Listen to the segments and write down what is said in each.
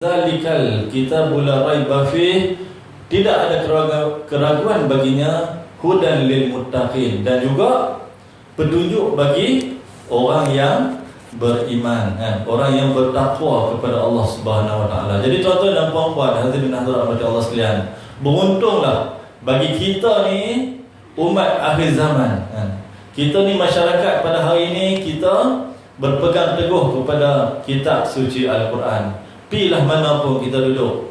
Zalikal kitabul la raiba fih, tidak ada keraguan baginya, hudan lil muttaqin, dan juga petunjuk bagi orang yang beriman, orang yang bertakwa kepada Allah Subhanahu wa taala. Jadi tuan-tuan dan puan-puan, hadirin hadirat rahmati Allah sekalian, beruntunglah bagi kita ni umat akhir zaman. Kita ni masyarakat pada hari ini, kita berpegang teguh kepada kitab suci Al-Quran. Pilah mana pun kita duduk,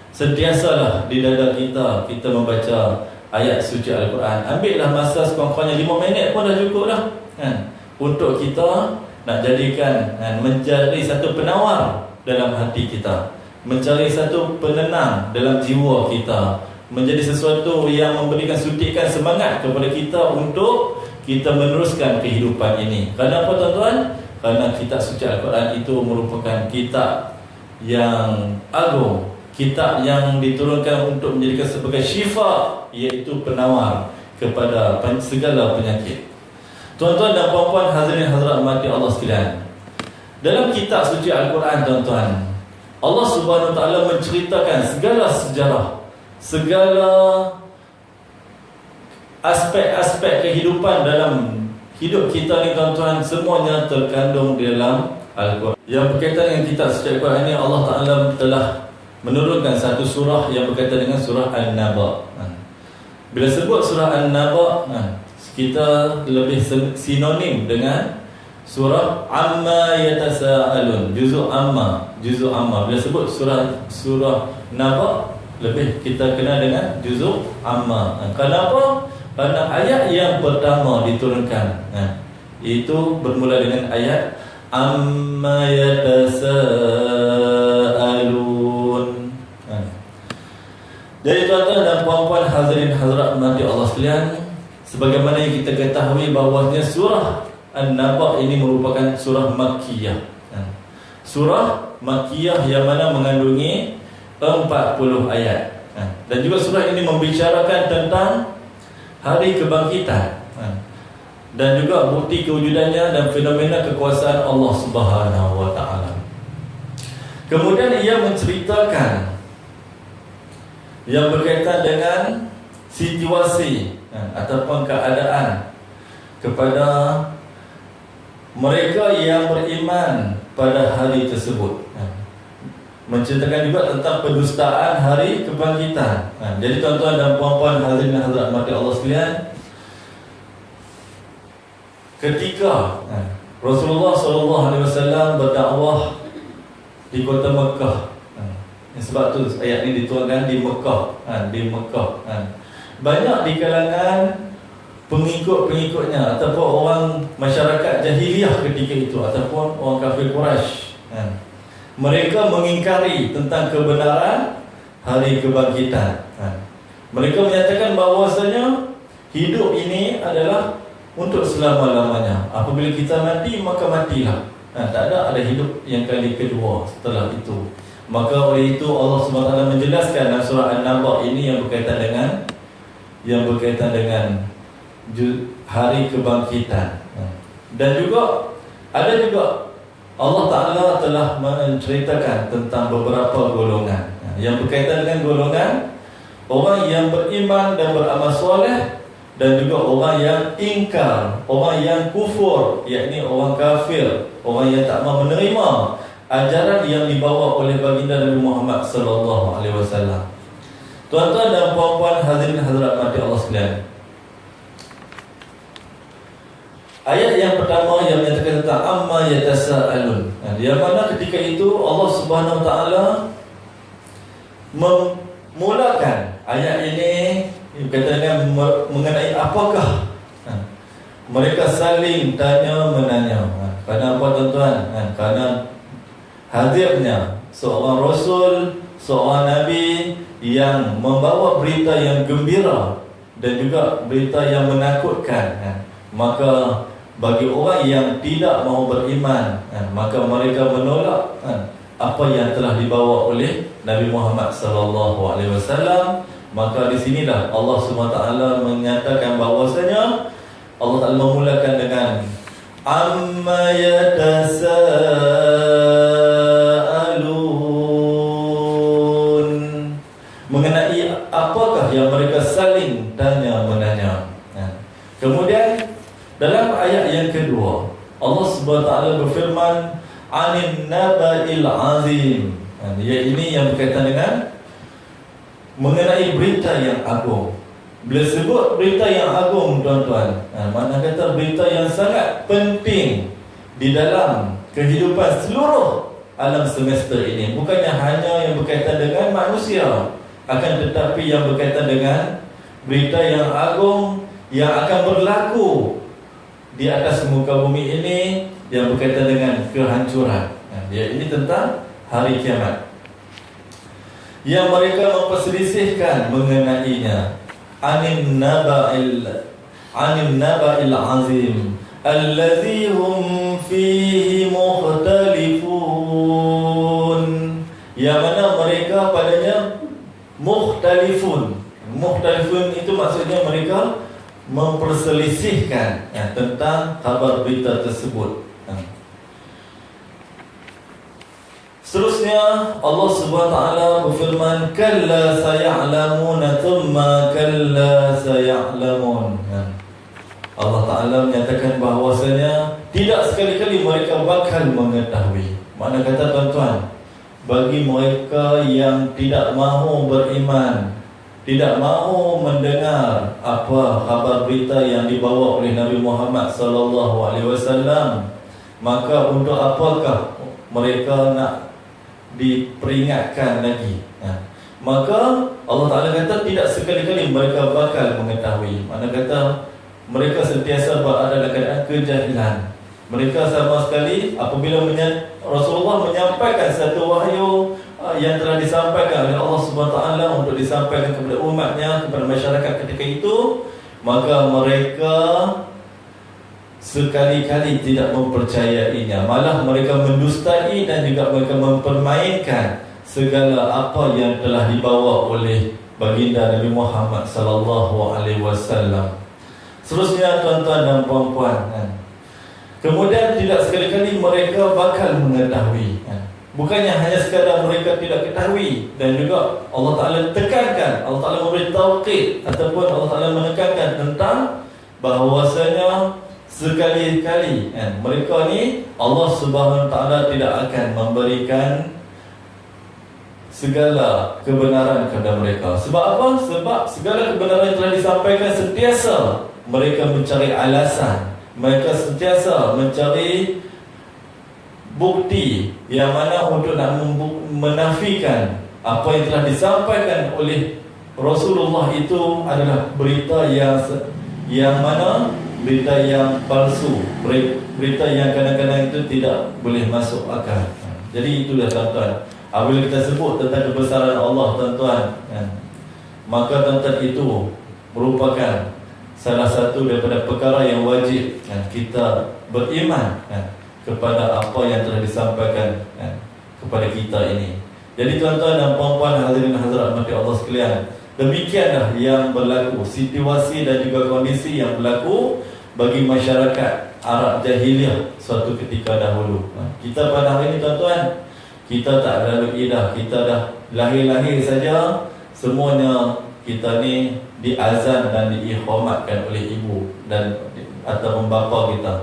sentiasalah di dada kita membaca ayat suci Al-Quran. Ambillah masa sekurang-kurangnya 5 minit pun dah cukup dah, untuk kita nak jadikan, mencari satu penawar dalam hati kita, mencari satu penenang dalam jiwa kita, menjadi sesuatu yang memberikan suntikan semangat kepada kita untuk kita meneruskan kehidupan ini. Kenapa tuan-tuan? Kerana kitab suci Al-Quran itu merupakan kitab yang agung, kitab yang diturunkan untuk menjadikan sebagai syifa, iaitu penawar kepada segala penyakit. Tuan-tuan dan puan-puan, hadirin hadirat mati Allah sekalian, dalam kitab suci Al-Quran tuan-tuan, Allah Subhanahu wa taala menceritakan segala sejarah, segala aspek-aspek kehidupan dalam hidup kita ni tuan-tuan, semuanya terkandung di dalam Al-Quran. Yang berkaitan dengan kitab suci Al-Quran ini, Allah Ta'ala telah menurunkan satu surah yang berkaitan dengan surah An-Naba. Bila sebut surah An-Naba, kita lebih sinonim dengan surah Amma Yatasa'alun, juzuk Amma. Bila sebut surah Naba, lebih kita kenal dengan juzuk Amma. Kenapa? Kerana ayat yang pertama diturunkan, itu bermula dengan ayat Amma yatasa'alun. Jadi tuan-tuan dan puan-puan, hadirin hadirat mati Allah sekalian, sebagaimana yang kita ketahui bahawasanya surah An-Naba ini merupakan surah Makkiyah. Surah Makkiyah yang mana mengandungi 40 ayat. Dan juga surah ini membicarakan tentang hari kebangkitan, dan juga bukti kewujudannya dan fenomena kekuasaan Allah Subhanahu wa taala. Kemudian ia menceritakan yang berkaitan dengan situasi ataupun keadaan kepada mereka yang beriman pada hari tersebut. Menceritakan juga tentang pendustaan hari kebangkitan. Jadi tuan-tuan dan puan-puan, hadirin dan hadirat mati Allah sekalian, ketika Rasulullah SAW berdakwah di kota Mekah, sebab tu ayat ini diturunkan di Mekah, banyak di kalangan pengikut-pengikutnya ataupun orang masyarakat jahiliyah ketika itu, ataupun orang kafir Quraisy, mereka mengingkari tentang kebenaran hari kebangkitan. Mereka menyatakan bahawasanya hidup ini adalah untuk selama-lamanya. Apabila kita mati, maka matilah. Tak ada hidup yang kali kedua setelah itu. Maka oleh itu Allah SWT menjelaskan dalam surah An-Naba ini yang berkaitan dengan hari kebangkitan. Dan juga ada juga Allah Ta'ala telah menceritakan tentang beberapa golongan yang berkaitan dengan golongan orang yang beriman dan beramal soleh, dan juga orang yang ingkar, orang yang kufur, yakni orang kafir, orang yang tak mahu menerima ajaran yang dibawa oleh baginda Nabi Muhammad sallallahu alaihi wasallam. Tuan-tuan dan puan-puan, hadirin hadirat mati Allah sekalian, ayat yang pertama yang menyatakan tentang Amma yatasa'alun, yang mana ketika itu Allah Subhanahu wa taala memulakan ayat ini berkaitan mengenai apakah mereka saling tanya-menanya. Kerana apa tuan-tuan? Kerana hadirnya seorang Rasul, seorang Nabi yang membawa berita yang gembira dan juga berita yang menakutkan. Maka bagi orang yang tidak mahu beriman, maka mereka menolak apa yang telah dibawa oleh Nabi Muhammad sallallahu alaihi wasallam. Maka di sinilah Allah SWT menyatakan bahawasanya Allah Ta'ala memulakan dengan Amma yatasa'alun, Allah Subhanahu wa taala berfirman, "Anin naba'il azim." Ya, ini yang berkaitan dengan mengenai berita yang agung. Bila sebut berita yang agung, tuan-tuan, makna kata berita yang sangat penting di dalam kehidupan seluruh alam semesta ini. Bukannya hanya yang berkaitan dengan manusia, akan tetapi yang berkaitan dengan berita yang agung yang akan berlaku di atas muka bumi ini, yang berkaitan dengan kehancuran. Ini tentang hari kiamat yang mereka memperselisihkan mengenainya. Anin naba'il azim allazi hum fihi mukhtalifun, yang mana mereka padanya mukhtalifun. Mukhtalifun itu maksudnya mereka memperselisihkan tentang kabar berita tersebut. Seterusnya Allah Subhanahu wa taala berfirman, "Kalla saya'lamuna thumma kalla saya'lamun." Allah Taala menyatakan bahawasanya tidak sekali-kali mereka bakal mengetahui. Makna kata, tuan-tuan, bagi mereka yang tidak mahu beriman, tidak mahu mendengar apa khabar berita yang dibawa oleh Nabi Muhammad sallallahu alaihi wasallam, maka untuk apakah mereka nak diperingatkan lagi? Maka Allah Ta'ala kata tidak sekali-kali mereka bakal mengetahui. Mana kata mereka sentiasa berada dalam keadaan kejahilan. Mereka sama sekali apabila Rasulullah menyampaikan satu wahyu yang telah disampaikan oleh Allah Subhanahu Wa Taala untuk disampaikan kepada umatnya, kepada masyarakat ketika itu, maka mereka sekali-kali tidak mempercayainya. Malah mereka mendustai dan juga mereka mempermainkan segala apa yang telah dibawa oleh baginda Nabi Muhammad sallallahu alaihi wasallam. Seterusnya, tuan-tuan dan puan-puan, kemudian tidak sekali-kali mereka bakal mengetahui. Bukannya hanya sekadar mereka tidak ketahui, dan juga Allah Ta'ala tekankan, Allah Ta'ala memberi tauqid ataupun Allah Ta'ala menekankan tentang bahawasanya sekali-kali mereka ni Allah Subhanahu Wa Taala tidak akan memberikan segala kebenaran kepada mereka. Sebab apa? Sebab segala kebenaran yang telah disampaikan sentiasa mereka mencari alasan, mereka sentiasa mencari bukti yang mana untuk nak menafikan apa yang telah disampaikan oleh Rasulullah itu adalah berita yang mana berita yang palsu, berita yang kadang-kadang itu tidak boleh masuk akal. Jadi itulah, tuan-tuan, apabila kita sebut tentang kebesaran Allah, tuan-tuan, maka tuan-tuan itu merupakan salah satu daripada perkara yang wajib kita beriman kepada apa yang telah disampaikan kepada kita ini. Jadi, tuan-tuan dan puan-puan, hadirin hadirat mati Allah sekalian, demikianlah yang berlaku, situasi dan juga kondisi yang berlaku bagi masyarakat Arab jahiliyah suatu ketika dahulu. Kita pada hari ini, tuan-tuan, kita tak lalui dah. Kita dah lahir-lahir saja, semuanya kita ni diazan dan diikhramatkan oleh ibu dan atau bapa kita.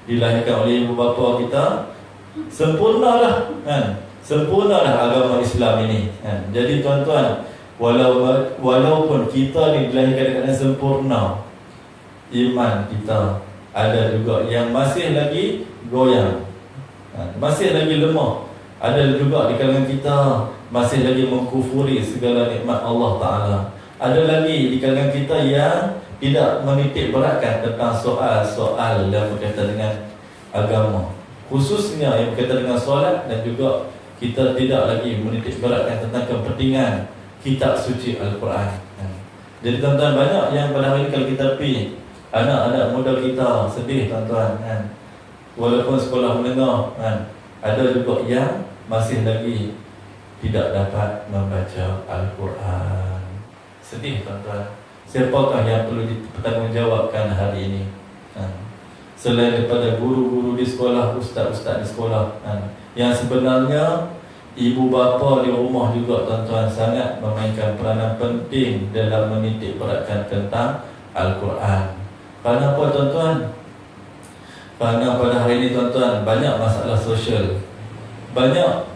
Dilahirkan oleh ibu bapa kita, sempurnalah sempurnalah agama Islam ini. Jadi, tuan-tuan, walaupun kita dilahirkan dengan sempurna, iman kita ada juga yang masih lagi goyang, masih lagi lemah. Ada juga di kalangan kita masih lagi mengkufuri segala nikmat Allah Ta'ala. Ada lagi di kalangan kita yang tidak menitik beratkan tentang soal-soal yang berkaitan dengan agama, khususnya yang berkaitan dengan solat, dan juga kita tidak lagi menitik beratkan tentang kepentingan kitab suci Al-Quran. Jadi, tuan-tuan, banyak yang pada hari ini kalau kita pergi, anak-anak muda kita sedih, tuan-tuan, walaupun sekolah menengah, ada juga yang masih lagi tidak dapat membaca Al-Quran. Sedih, tuan-tuan. Siapakah yang perlu dipertanggungjawabkan hari ini? Selain daripada guru-guru di sekolah, ustaz-ustaz di sekolah, yang sebenarnya ibu bapa di rumah juga, tuan-tuan, sangat memainkan peranan penting dalam menitik beratkan tentang Al-Quran. Kenapa, tuan-tuan? Kerana pada hari ini tuan-tuan, banyak masalah sosial, banyak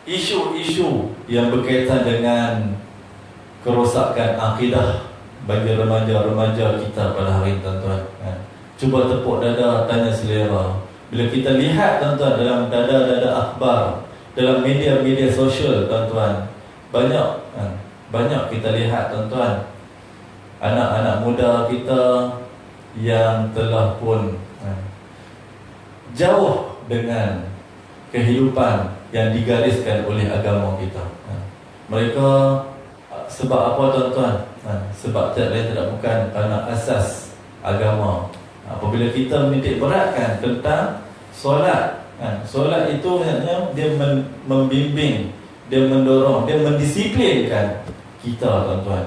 isu-isu yang berkaitan dengan kerosakan akidah bagi remaja-remaja kita pada hari ini tuan-tuan. Cuba tepuk dada, tanya selera. Bila kita lihat tuan-tuan dalam dada-dada akhbar, dalam media-media sosial tuan-tuan, banyak kita lihat tuan-tuan, anak-anak muda kita yang telah pun jauh dengan kehidupan yang digariskan oleh agama kita. Mereka sebab apa tuan-tuan? Sebab tiada lain tidak bukan kerana asas agama. Apabila kita menitik beratkan tentang solat, solat itu sebenarnya dia membimbing, dia mendorong, dia mendisiplinkan kita tuan-tuan.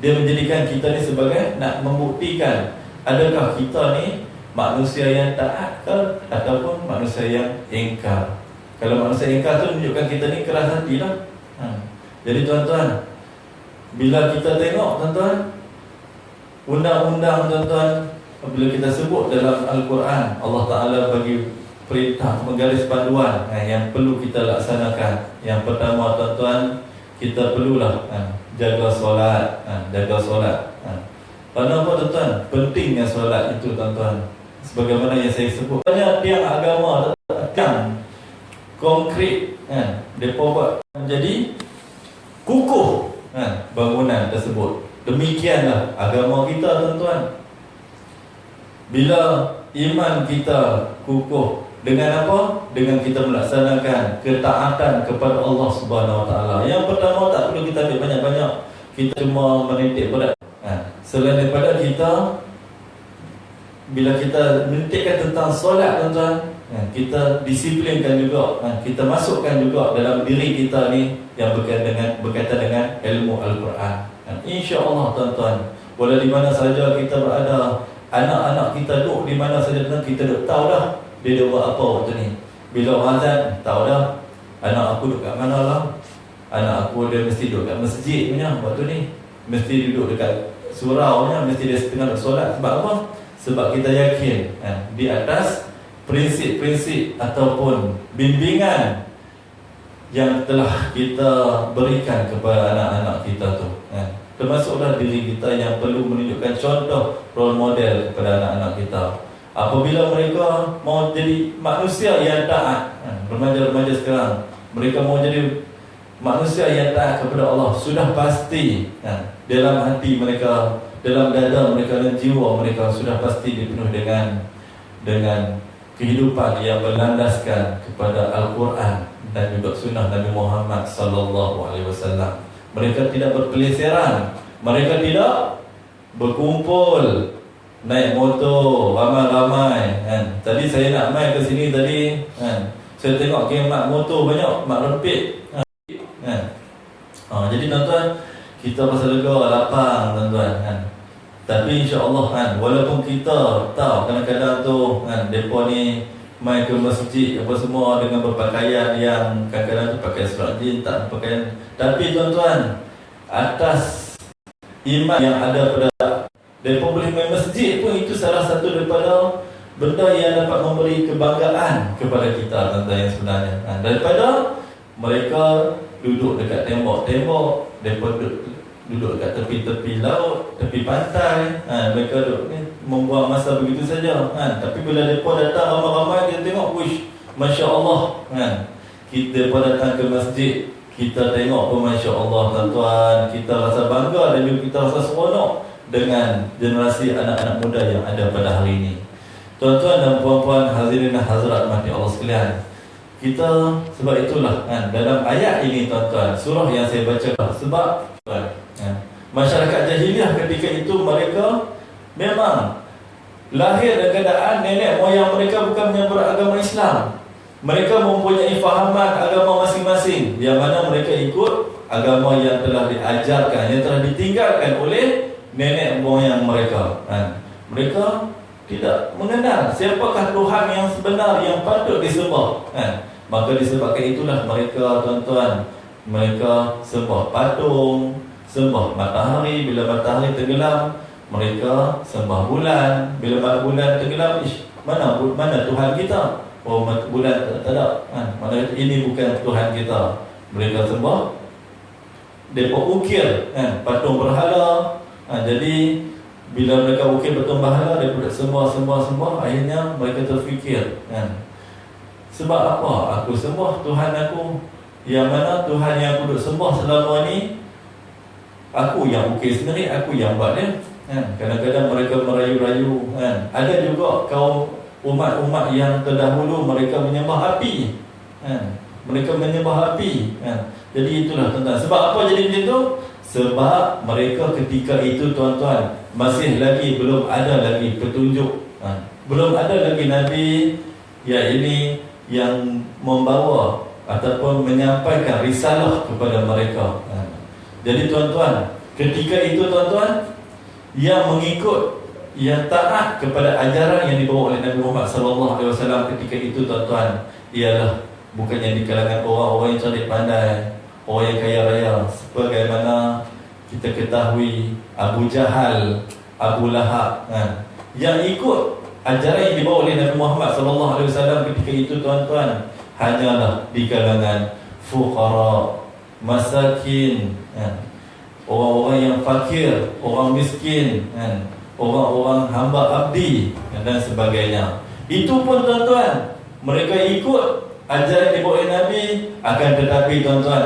Dia menjadikan kita ni sebagai nak membuktikan adakah kita ni manusia yang taat ke ataupun manusia yang ingkar. Kalau manusia ingkar tu menunjukkan kita ni keras hati lah. Jadi tuan-tuan, bila kita tengok tuan-tuan undang-undang tuan-tuan, bila kita sebut dalam Al-Quran, Allah Ta'ala bagi perintah, menggaris panduan yang perlu kita laksanakan. Yang pertama tuan-tuan, kita perlulah jaga solat, jaga solat. Kerana apa tuan-tuan? Pentingnya solat itu tuan-tuan. Sebagaimana yang saya sebut, banyak tiang agama, tiang konkret, mereka buat menjadi kukuh bangunan tersebut. Demikianlah agama kita tuan-tuan. Bila iman kita kukuh, dengan apa? Dengan kita melaksanakan ketaatan kepada Allah Subhanahu Wa Taala. Yang pertama, tak perlu kita ambil banyak-banyak, kita cuma menitik berat. Selain daripada kita, bila kita menitikkan tentang solat tuan-tuan, kita disiplinkan juga, kita masukkan juga dalam diri kita ni yang berkaitan dengan ilmu Al-Quran. InsyaAllah tuan-tuan, walau di mana saja kita berada, anak-anak kita duduk di mana saja, kita duduk tahu dah dia duduk buat apa waktu ni. Bila azan, tahu dah anak aku duduk kat mana lah. Anak aku dia mesti duduk kat masjid punya waktu ni, mesti duduk dekat surau punya, mesti dia setengah duduk solat. Sebab apa? Sebab kita yakin di atas prinsip-prinsip ataupun bimbingan yang telah kita berikan kepada anak-anak kita tu. Termasuklah diri kita yang perlu menunjukkan contoh role model kepada anak-anak kita. Apabila mereka mau jadi manusia yang taat, remaja-remaja sekarang, mereka mau jadi manusia yang taat kepada Allah, sudah pasti dalam hati mereka, dalam dada mereka dan jiwa mereka sudah pasti dipenuhi dengan kehidupan yang berlandaskan kepada Al-Quran dan juga sunnah Nabi Muhammad SAW. Mereka tidak berpeleseran, mereka tidak berkumpul naik motor ramai-ramai. Tadi saya nak mai ke sini tadi, saya tengok kemat motor banyak, mak rempit. Jadi tuan-tuan, kita pasal lega lapang tuan-tuan. Tapi insya-Allah walaupun kita tahu kadang-kadang tu depa ni mai ke masjid apa semua dengan berpakaian yang kadang-kadang tu pakai seluar jeans, tak pakaian. Tapi tuan-tuan, atas iman yang ada pada depa boleh main masjid pun, itu salah satu daripada benda yang dapat memberi kebanggaan kepada kita tuan-tuan yang sebenarnya. Daripada mereka duduk dekat tembok-tembok, depa duduk dekat tepi-tepi laut, tepi pantai, mereka duduk ni membuang masa begitu saja. Tapi bila mereka datang ramai-ramai, kita tengok, wish, Masya Allah, kita datang ke masjid, kita tengok pun Masya Allah tuan-tuan, kita rasa bangga dan juga kita rasa seronok dengan generasi anak-anak muda yang ada pada hari ini. Tuan-tuan dan puan-puan, hadirin dan hadirat rahmati Allah sekalian, kita sebab itulah dalam ayat ini tuan-tuan, surah yang saya baca, sebab masyarakat jahiliah ketika itu mereka memang lahir dalam keadaan nenek moyang mereka bukan menyambut agama Islam. Mereka mempunyai fahaman agama masing-masing, yang mana mereka ikut agama yang telah diajarkan, yang telah ditinggalkan oleh nenek moyang mereka. Mereka tidak mengenal siapakah Tuhan yang sebenar yang patut disembah. Maka disebabkan itulah mereka tuan-tuan, mereka sembah patung, sembah matahari. Bila matahari tenggelam, Mereka sembah bulan. Bila bulan tenggelam, mana Tuhan kita? Oh, bulan tak ada. Mana ini bukan Tuhan kita. Mereka sembah. Mereka ukir patung berhala. Jadi bila mereka ukir patung berhala, mereka sembah. Akhirnya mereka terfikir, sebab apa aku sembah Tuhan aku? Yang mana Tuhan yang aku duk sembah selama ni, aku yang ukir sendiri, aku yang buat dia. Kadang-kadang mereka merayu-rayu. Ada juga kaum umat-umat yang terdahulu, mereka menyembah api. Mereka menyembah api. Jadi itulah tuan-tuan. Sebab apa jadi macam tu? Sebab mereka ketika itu tuan-tuan, masih lagi belum ada lagi petunjuk. Belum ada lagi Nabi yang membawa ataupun menyampaikan risalah kepada mereka. Jadi tuan-tuan, ketika itu tuan-tuan, yang mengikut, yang taat kepada ajaran yang dibawa oleh Nabi Muhammad SAW ketika itu tuan-tuan, ialah bukannya di kalangan orang-orang yang cerdik pandai, orang yang kaya raya, sebagaimana kita ketahui Abu Jahal, Abu Lahab, yang ikut ajaran yang dibawa oleh Nabi Muhammad SAW ketika itu tuan-tuan, hanyalah di kalangan fuqara, masakin, orang-orang yang fakir, orang miskin, orang-orang hamba abdi dan sebagainya. Itu pun tuan-tuan, mereka ikut ajaran yang dibawa oleh Nabi, akan tetapi tuan-tuan,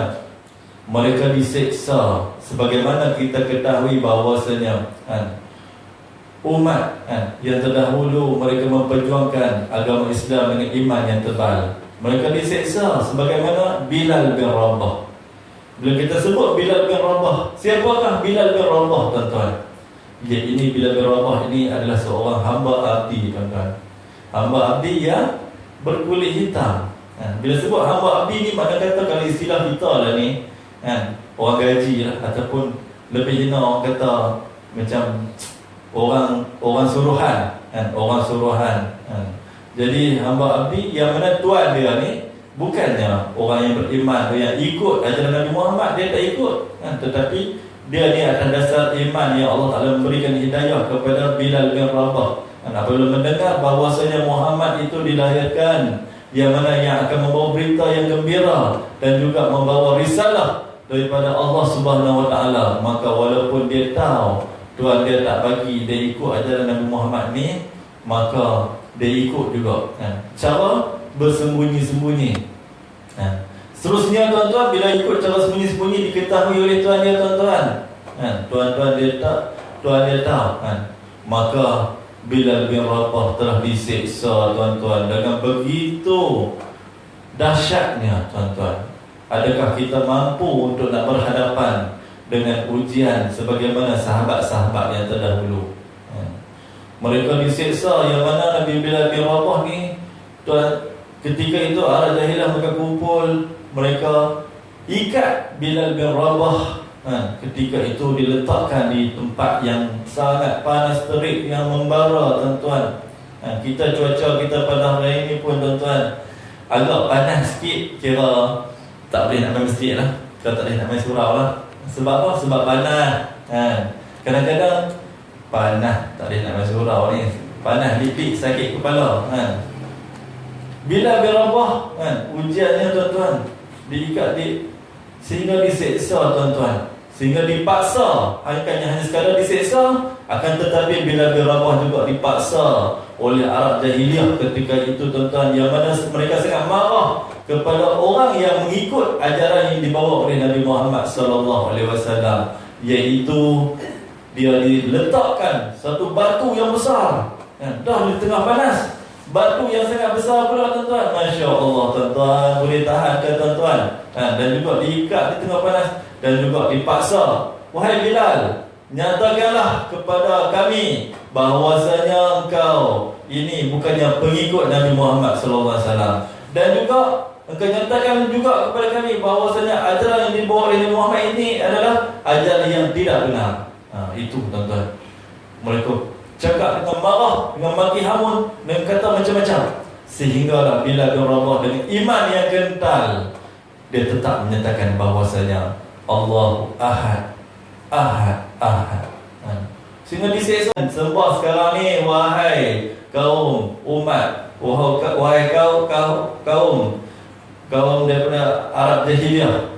mereka diseksa. Sebagaimana kita ketahui bahawasanya umat yang terdahulu, mereka memperjuangkan agama Islam dengan iman yang tebal. Mereka diseksa sebagaimana Bilal bin Rabah. Bila kita sebut Bilal bin Rabah, siapakah Bilal bin Rabah tuan-tuan? Ini Bilal bin Rabah ini adalah seorang hamba abdi tuan-tuan. Hamba abdi yang berkulit hitam. Bila sebut hamba abdi ni, mana kata kalau istilah kita lah ni, orang gaji lah, ataupun lebih hina orang kata macam orang suruhan, orang suruhan. Jadi hamba abdi yang mana tuan dia ni bukannya orang yang beriman, yang ikut ajaran Nabi Muhammad, dia tak ikut, tetapi dia ni atas dasar iman yang Allah Ta'ala memberikan hidayah kepada Bilal bin Rabah. Apabila mendengar bahawasanya Muhammad itu dilahirkan, yang mana yang akan membawa berita yang gembira dan juga membawa risalah daripada Allah Subhanahu Wa Ta'ala, maka walaupun dia tahu Tuhan dia tak bagi dia ikut ajaran Nabi Muhammad ni, maka dia ikut juga. Cara bersembunyi-sembunyi. Seterusnya tuan-tuan, bila ikut cara sembunyi-sembunyi, diketahui oleh tuan dia tuan-tuan, tuan dia tahu, maka Bilal bin Rabah telah diseksa tuan-tuan dengan begitu dahsyatnya tuan-tuan. Adakah kita mampu untuk nak berhadapan dengan ujian sebagaimana sahabat-sahabat yang terdahulu? Mereka diseksa, yang mana Nabi Bilal bin Rabah ni tuan, ketika itu arah jahilah mereka kumpul, mereka ikat Bilal bin Rabah. Ketika itu diletakkan di tempat yang sangat panas terik, yang membara tuan-tuan. Kita cuaca kita pada hari ini pun tuan-tuan agak panas sikit, kira tak boleh nak main masjid lah, kita tak boleh nak main surau lah. Sebab apa? Sebab panas. Kadang-kadang panas tak boleh nak main surau ni, panas lipik sakit kepala. Bilal bin Rabah, ujiannya tuan-tuan, diikat sehingga diseksa tuan-tuan, sehingga dipaksa. Hanya sekadar diseksa, akan tetapi Bilal bin Rabah juga dipaksa oleh Arab Jahiliyah ketika itu tuan-tuan, yang mana mereka sangat marah kepada orang yang mengikut ajaran yang dibawa oleh Nabi Muhammad SAW, iaitu dia diletakkan satu batu yang besar, dah di tengah panas, batu yang sangat besar pula tuan-tuan. Masya Allah tuan-tuan, boleh tahan ke tuan-tuan? Dan juga diikat di tengah panas, dan juga dipaksa, wahai Bilal, nyatakanlah kepada kami bahawasanya engkau ini bukannya pengikut Nabi Muhammad SAW, dan juga engkau nyatakan juga kepada kami bahawasanya ajaran yang dibawa oleh Nabi Muhammad ini adalah ajaran yang tidak benar. Itu tuan-tuan, mereka cakap dengan marah, dengan maki hamun, dengan kata macam-macam, sehinggalah Bilal bin Rabah dengan iman yang kental, dia tetap menyatakan bahawasanya Allahu Ahad, Ahad, Ahad. Sehingga diseksa. Sembah sekarang ni, wahai kaum umat, wahai kaum daripada Arab Jahiliyah,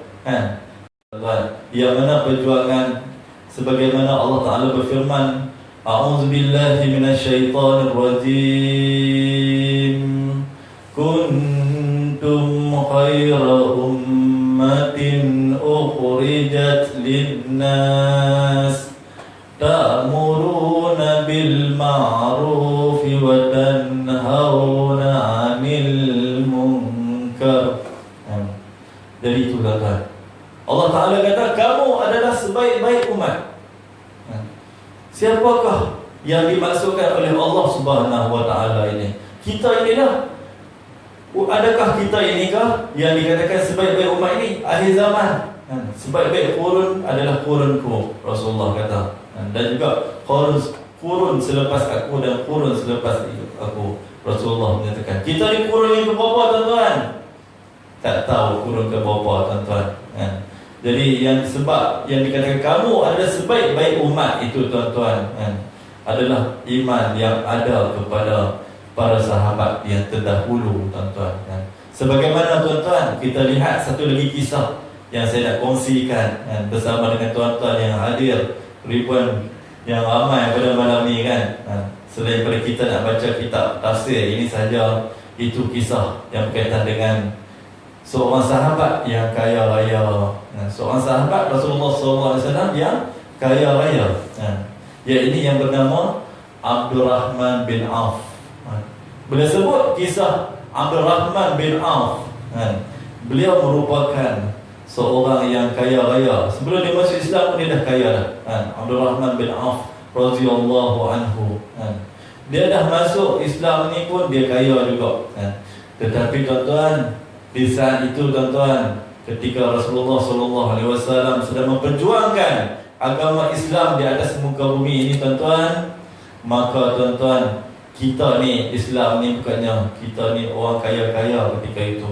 yang mana perjuangan sebagaimana Allah Ta'ala berfirman, A'udzubillahi minasyaitanir rajim, kuntum khaira ummatin ukhrijat linnas ta'muruna bil ma'rufi wa tanhauna 'anil munkar. Jadi itu kata Allah Ta'ala kata, kamu adalah sebaik-baik umat. Siapakah yang dimaksudkan oleh Allah Subhanahu Wa Ta'ala ini? Kita inilah. Adakah kita inikah yang dikatakan sebaik-baik umat ini? Akhir zaman, sebaik-baik kurun adalah kurunku, Rasulullah kata. Dan juga kurun selepas aku dan kurun selepas aku, Rasulullah menyatakan. Kita ni kurun yang ke berapa, tuan-tuan? Tak tahu kurun ke berapa, tuan-tuan. Jadi sebab yang dikatakan kamu adalah sebaik-baik umat itu, tuan-tuan, adalah iman yang ada kepada para sahabat yang terdahulu, tuan-tuan. Sebagaimana, tuan-tuan, kita lihat satu lagi kisah yang saya nak kongsikan bersama dengan tuan-tuan yang hadir, ribuan yang ramai pada malam ni kan. Selain daripada kita nak baca kitab tafsir ini saja, itu kisah yang berkaitan dengan seorang sahabat yang kaya raya. Seorang sahabat Rasulullah SAW yang kaya raya, iaitu yang bernama Abdurrahman bin Auf. Bila sebut kisah Abdurrahman bin Auf, beliau merupakan seorang yang kaya raya. Sebelum dia masuk Islam dia dah kaya dah. Abdurrahman bin Auf radhiyallahu anhu, dia dah masuk Islam ni pun dia kaya juga. Tetapi tuan-tuan, di saat itu, tuan-tuan, ketika Rasulullah SAW sedang memperjuangkan agama Islam di atas muka bumi ini, tuan-tuan, maka tuan-tuan, kita ni Islam ni bukannya kita ni orang kaya-kaya ketika itu.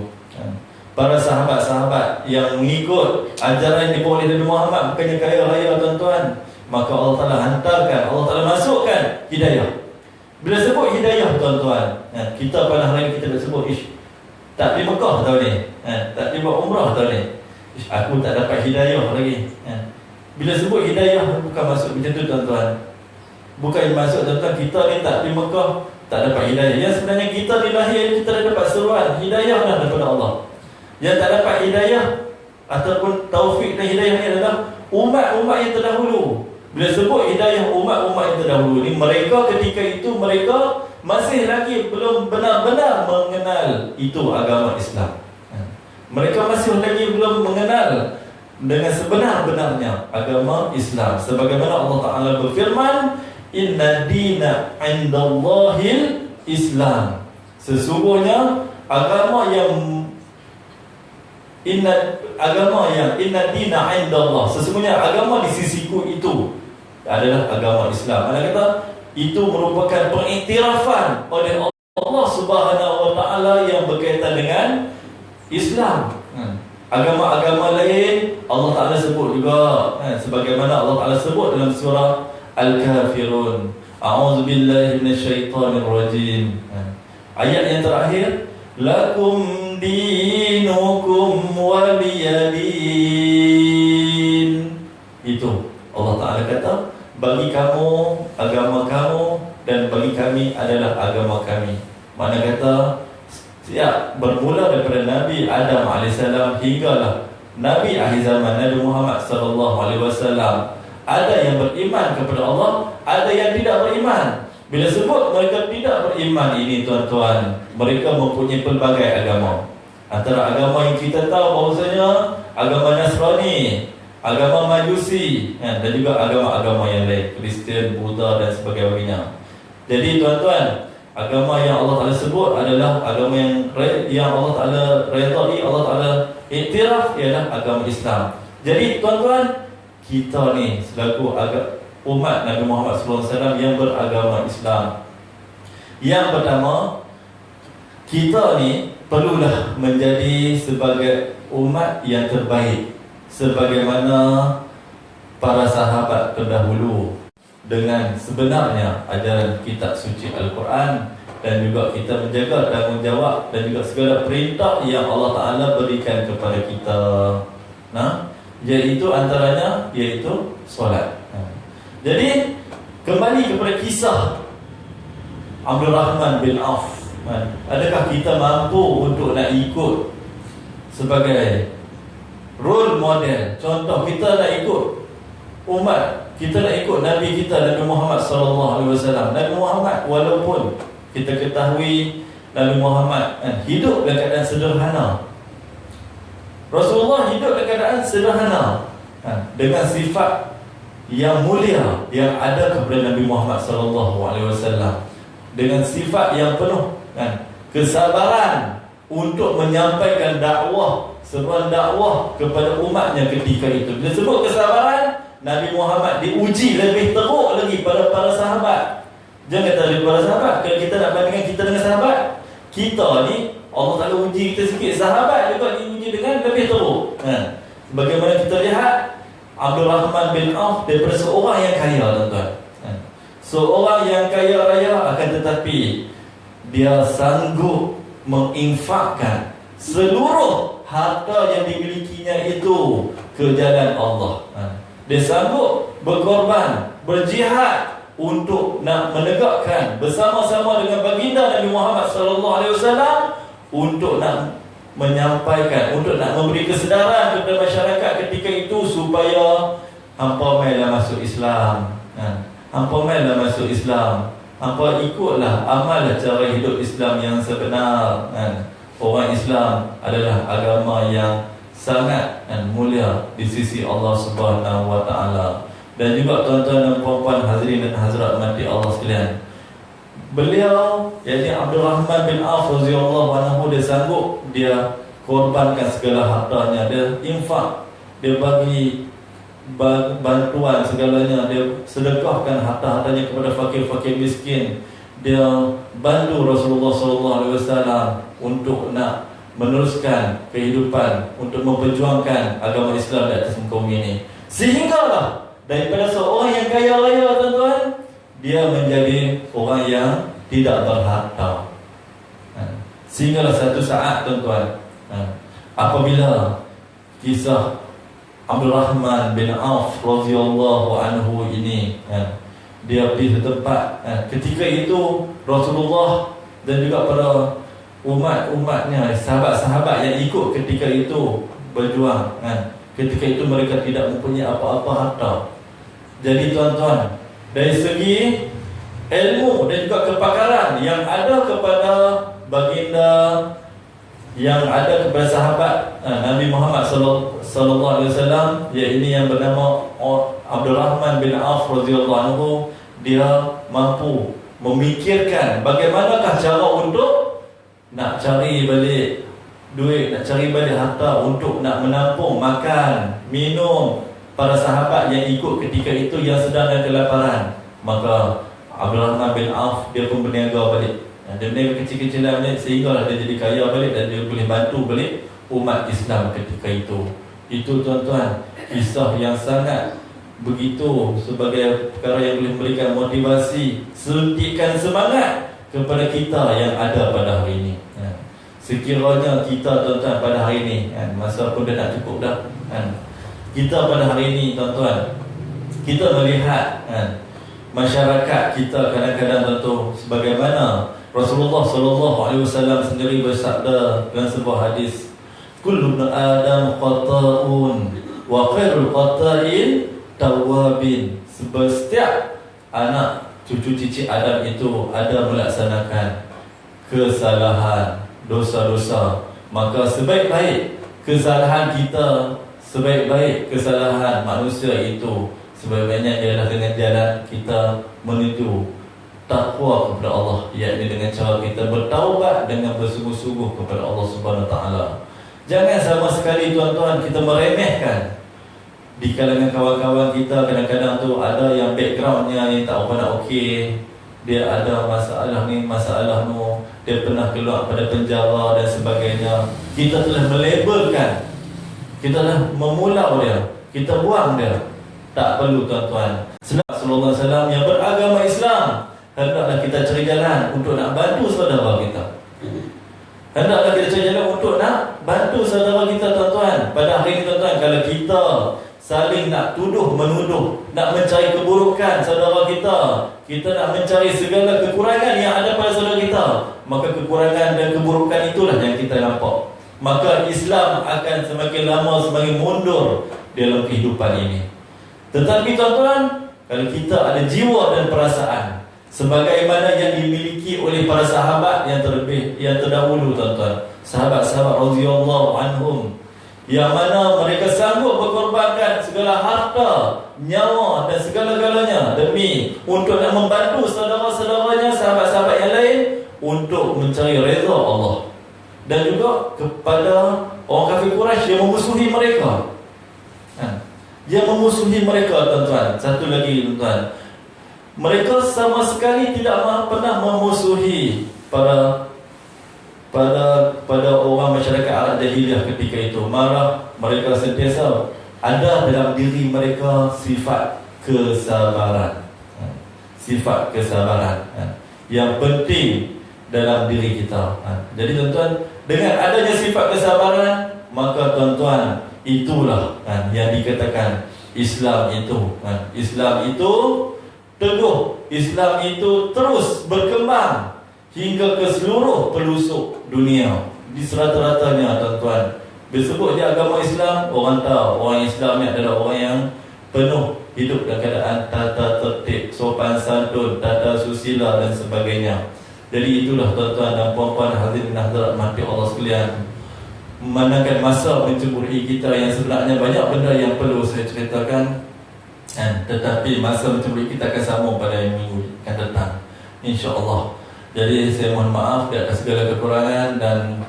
Para sahabat-sahabat yang mengikut ajaran yang dibawa oleh Nabi Muhammad bukannya kaya raya, tuan-tuan. Maka Allah Ta'ala hantarkan, Allah Ta'ala masukkan hidayah. Bila sebut hidayah, tuan-tuan, kita pada hari ini kita dah sebut, tak pergi Mekah tahun ni, tak pergi buat umrah tahun ni, aku tak dapat hidayah lagi. Bila sebut hidayah, bukan maksud macam tu, tuan-tuan. Bukan maksud, tuan-tuan, kita ni tak pergi Mekah tak dapat hidayah. Yang sebenarnya kita dilahir, kita dah dapat seruan hidayah dah daripada Allah. Yang tak dapat hidayah ataupun taufik dan hidayah ni adalah umat-umat yang terdahulu. Bila sebut hidayah umat-umat yang terdahulu ni, mereka ketika itu mereka masih lagi belum benar-benar mengenal itu agama Islam. Mereka masih lagi belum mengenal dengan sebenar-benarnya agama Islam. Sebagaimana Allah Ta'ala berfirman, Inna dina indallahil Islam. Sesungguhnya agama yang Inna dina indallah, sesungguhnya agama di sisiku itu adalah agama Islam. Anda kata itu merupakan pengiktirafan oleh Allah Subhanahu Wa Ta'ala yang berkaitan dengan Islam. Agama-agama lain Allah Ta'ala sebut juga, sebagaimana Allah Ta'ala sebut dalam surah Al-Kafirun, A'udzubillahi minasyaitanir rajim. Ayat yang terakhir, lakum dinukum waliyadin. Itu Allah Ta'ala kata, bagi kamu agama kamu dan bagi kami adalah agama kami. Mana kata bermula daripada Nabi Adam AS hinggalah Nabi akhir zaman Nabi Muhammad SAW, ada yang beriman kepada Allah, ada yang tidak beriman. Bila sebut mereka tidak beriman ini, tuan-tuan, mereka mempunyai pelbagai agama. Antara agama yang kita tahu bahawasanya agama Nasrani, agama Majusi, dan juga agama-agama yang lain, Kristian, Buddha dan sebagainya. Jadi tuan-tuan, agama yang Allah Ta'ala sebut adalah agama yang Allah Ta'ala redai, Allah Ta'ala iktiraf, ialah agama Islam. Jadi tuan-tuan, kita ni selaku umat Nabi Muhammad SAW yang beragama Islam, yang pertama, kita ni perlulah menjadi sebagai umat yang terbaik sebagaimana para sahabat terdahulu. dengan sebenarnya ajaran kitab suci Al-Quran, dan juga kita menjaga tanggungjawab dan juga segala perintah yang Allah Ta'ala berikan kepada kita. Nah, iaitu antaranya iaitu solat. Jadi kembali kepada kisah Abdul Rahman bin Auf. Adakah kita mampu untuk nak ikut sebagai role model? Contoh, kita nak ikut umat, kita nak ikut Nabi kita, Nabi Muhammad SAW. Nabi Muhammad, walaupun kita ketahui Nabi Muhammad hidup dalam keadaan sederhana, Rasulullah hidup dalam keadaan sederhana, dengan sifat yang mulia yang ada kepada Nabi Muhammad SAW, dengan sifat yang penuh kesabaran untuk menyampaikan dakwah, seruan dakwah kepada umatnya ketika itu. Bila sebut kesabaran, Nabi Muhammad diuji lebih teruk lagi pada para sahabat. Jangan kata dari para sahabat, kalau kita nak bandingkan kita dengan sahabat, kita ni Allah Ta'ala uji kita sikit, sahabat juga diuji dengan lebih teruk. Bagaimana kita lihat Abdul Rahman bin Auf daripada seorang yang kaya, tuan-tuan. Seorang yang kaya raya, akan tetapi dia sanggup menginfakkan seluruh harta yang dimilikinya itu ke jalan Allah. Dia sanggup berkorban, berjihad untuk nak menegakkan bersama-sama dengan baginda Nabi Muhammad SAW, untuk nak menyampaikan, untuk nak memberi kesedaran kepada masyarakat ketika itu supaya hampa mailah masuk Islam. Hampa mailah masuk Islam, hampa ikutlah, amallah cara hidup Islam yang sebenar. Orang Islam adalah agama yang sangat mulia di sisi Allah Subhanahu wa Ta'ala. Dan juga tuan-tuan dan puan-puan hadirin dan hadirat mati Allah sekalian, beliau, yakni Abdul Rahman bin Auf radhiyallahu anhu, dia sanggup, dia korbankan segala hartanya, dia infak, dia bagi bantuan segalanya, dia sedekahkan harta-hartanya kepada fakir-fakir miskin. Dia bantu Rasulullah SAW untuk nak meneruskan kehidupan, untuk memperjuangkan agama Islam di atas muka bumi ini. Sehinggalah daripada seorang yang kaya raya, tuan-tuan, dia menjadi orang yang tidak berharta. Sehinggalah satu saat, tuan-tuan, apabila kisah Abdul Rahman bin Auf radhiyallahu anhu ini, dia pergi ke tempat, ketika itu Rasulullah dan juga para umat-umatnya, sahabat-sahabat yang ikut ketika itu berjuang, ketika itu mereka tidak mempunyai apa-apa harta. Jadi tuan-tuan, dari segi ilmu dan juga kepakaran yang ada kepada baginda, yang ada kepada sahabat Nabi Muhammad sallallahu alaihi wasallam, iaitu yang bernama Abdul Rahman bin Auf radhiyallahu anhu, dia mampu memikirkan bagaimanakah cara untuk nak cari balik duit, nak cari balik harta untuk nak menampung makan, minum para sahabat yang ikut ketika itu yang sedang dalam kelaparan. Maka Abdul Rahman bin Auf, dia pun berniaga balik. Dia berniaga kecil-kecilan balik, sehinggalah dia jadi kaya balik dan dia boleh bantu balik umat Islam ketika itu. Itu tuan-tuan, kisah yang sangat begitu sebagai perkara yang boleh memberikan motivasi, suntikan semangat kepada kita yang ada pada hari ini. Sekiranya kita, tuan-tuan, pada hari ini, masa pun dah nak cukup dah, kita pada hari ini, tuan-tuan, kita melihat masyarakat kita kadang-kadang, tentu sebagaimana Rasulullah SAW sendiri bersabda dalam sebuah hadis, kullu ibn Adam khata'un wa khairul khata'in tawabin. Setiap anak cucu cicit Adam itu ada melaksanakan kesalahan, dosa-dosa. Maka sebaik-baik kesalahan kita, sebaik-baik kesalahan manusia itu, sebaik-baiknya ialah dengan jalan kita menuju takwa kepada Allah, iaitu dengan cara kita bertaubat dengan bersungguh-sungguh kepada Allah Subhanahu Wa Taala. Jangan sama sekali, tuan-tuan, kita meremehkan. Di kalangan kawan-kawan kita kadang-kadang tu ada yang backgroundnya yang tak apa nak okey, dia ada masalah ni, masalah tu, dia pernah keluar pada penjara dan sebagainya. Kita telah melabelkan, kita telah memulau dia, kita buang dia. Tak perlu, tuan-tuan. Sebab sallallahu alaihi wasallam yang beragama Islam, hendaklah kita cari jalan untuk nak bantu saudara kita. Hendaklah kita cari jalan untuk nak bantu saudara kita, tuan-tuan. Pada hari ini, tuan-tuan, kalau kita saling nak tuduh menuduh, nak mencari keburukan saudara kita, kita nak mencari segala kekurangan yang ada pada saudara kita, maka kekurangan dan keburukan itulah yang kita nampak. Maka Islam akan semakin lama semakin mundur dalam kehidupan ini. Tetapi tuan-tuan, kalau kita ada jiwa dan perasaan sebagaimana yang dimiliki oleh para sahabat yang terdahulu, tuan-tuan, sahabat-sahabat radhiyallahu anhum, yang mana mereka sanggup berkorbankan segala harta, nyawa dan segala-galanya demi untuk nak membantu saudara-saudaranya, sahabat-sahabat yang lain untuk mencari redha Allah. Dan juga kepada orang kafir Quraisy yang memusuhi mereka. Yang memusuhi mereka, tuan-tuan. Satu lagi, tuan-tuan, mereka sama sekali tidak pernah memusuhi pada orang masyarakat Arab jahiliyah ketika itu. Marah, mereka sentiasa ada dalam diri mereka sifat kesabaran. Sifat kesabaran yang penting dalam diri kita. Jadi, tuan-tuan, dengan adanya sifat kesabaran, maka, tuan-tuan, itulah yang dikatakan Islam itu. Islam itu teguh, Islam itu terus berkembang hingga ke seluruh pelosok dunia. Di serata-ratanya, tuan-tuan, disebut dia agama Islam, orang tahu orang Islam ni adalah orang yang penuh hidup dalam keadaan tata tertib, sopan santun, tata susila dan sebagainya. Jadi itulah, tuan-tuan dan puan-puan hadirin hadirat mati Allah sekalian, memandangkan masa mencemburui kita yang sebenarnya banyak benda yang perlu saya ceritakan, tetapi masa mencemburui kita akan sambung pada minggu akan datang, insya-Allah. Jadi saya mohon maaf di atas segala kekurangan, dan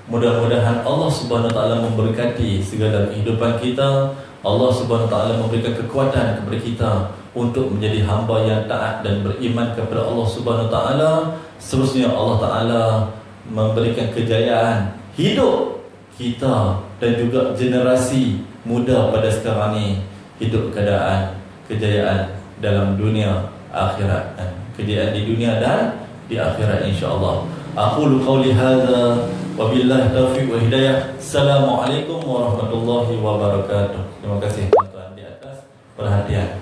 mudah-mudahan Allah Subhanahu Wa Taala memberkati segala kehidupan kita. Allah Subhanahu Wa Taala memberikan kekuatan kepada kita untuk menjadi hamba yang taat dan beriman kepada Allah Subhanahu Wa Taala. Seterusnya Allah Taala memberikan kejayaan hidup kita dan juga generasi muda pada sekarang ni hidup keadaan kejayaan dalam dunia akhirat, kejayaan di dunia dan di akhirat, insya-Allah. Aqulu qawli hadza wa billahi taufiq wa hidayah. Assalamualaikum warahmatullahi wabarakatuh. Terima kasih, tuan-tuan, di atas perhatian.